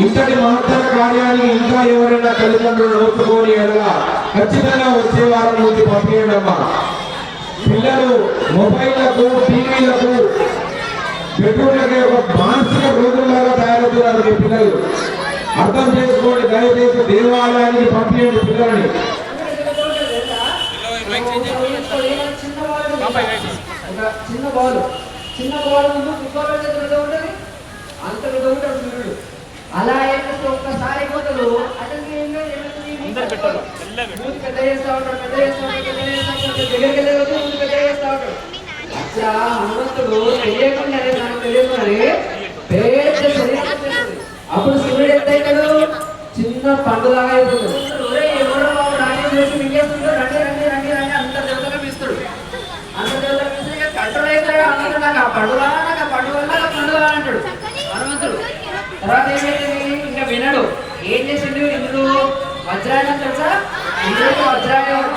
ఇంతటి మహత్తర కార్యాన్ని ఇంకా ఎవరైనా తల్లిదండ్రులు నోచుకొని ఎడలా ఖచ్చితంగా వచ్చే వారం నుంచి పంపించడమ్మా. పిల్లలు మొబైళ్లకు టీవీలకు పెట్టుకునే ఒక మానసిక రోజుల్లాగా తయారవుతున్నారు మీ పిల్లలు. అర్థం చేసుకోండి, దయచేసి దేవాలయానికి పంపించండి పిల్లల్ని. చిన్న బాల్ ఉంటుంది అంత ఉంటాడు సూర్యుడు. అలా ఏంటంటే ఒక్కసారి పోతాడు అతనికి పెద్ద చేస్తా ఉంటాడు, దగ్గరికి వెళ్ళేది పెద్ద చేస్తా ఉంటాడు. అట్లా హనుమంతుడు తెలియకుండా నాకు తెలియదు అప్పుడు సూర్యుడు ఎంత అవుతాడు, చిన్న పండులాగా అయిపోతాడు. ఎవరో మింగేస్తుంటాడు, రండి రండి రండి రండి అంత దేవతగా పిలుస్తాడు. అంత దేవతగా పిలిచి కంట్రోల్ అవుతాడు. అందరూ నాకు ఆ పండుగ నాకు ఆ పండుగ నాకు పండుగ అంటాడు హనుమంతుడు. తర్వాత ఏమైంది ఇంకా వినడు. ఏం చేసిండు ఇంద్రుడు? వజ్రాయుధం తెలుసా? ఇంద్రుడు వజ్రాయుధం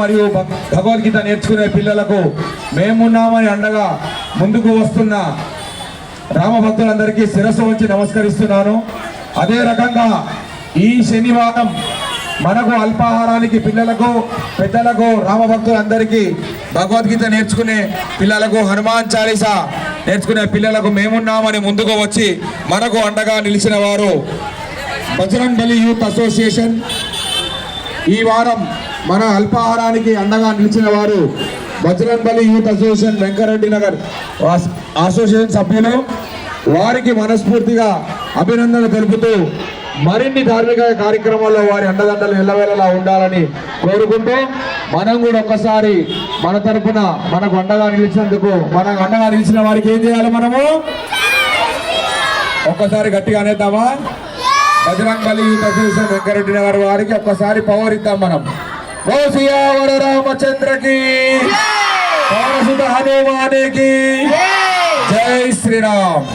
మరియు భగవద్గీత నేర్చుకునే పిల్లలకు మేమున్నామని అండగా ముందుకు వస్తున్న రామభక్తులందరికీ శిరస్సు ఉంచి నమస్కరిస్తున్నాను. అదే రకంగా ఈ శనివారం మనకు అల్పాహారానికి పిల్లలకు పెద్దలకు రామభక్తులందరికీ భగవద్గీత నేర్చుకునే పిల్లలకు హనుమాన్ చాలీసా నేర్చుకునే పిల్లలకు మేమున్నామని ముందుకు వచ్చి మనకు అండగా నిలిచిన వారు బజరంగ్ బలి యూత్ అసోసియేషన్. ఈ వారం మన అల్పాహారానికి అండగా నిలిచిన వారు బజరంగ్ బలి youth association Venkat Reddy Nagar association సభ్యులు. వారికి మనస్ఫూర్తిగా అభినందనలు తెలుపుతూ మరిన్ని ధార్మిక కార్యక్రమాల్లో వారి అండదండలు ఎల్లవేళలా ఉండాలని కోరుకుంటూ మనం కూడా ఒక్కసారి మన తరఫున మనకు అండగా నిలిచినందుకు మనకు అండగా నిలిచిన వారికి ఏం చేయాలి? మనము ఒక్కసారి గట్టిగా అనేద్దామా? బజరంగ్ బలి యూత్ అసోసియేషన్ వెంకరెడ్డి నగర్ వారికి ఒక్కసారి పవర్ ఇద్దాం మనం. ఓ సియావర రామచంద్రకి, పవన సుత హనుమానికి జై శ్రీరామ్.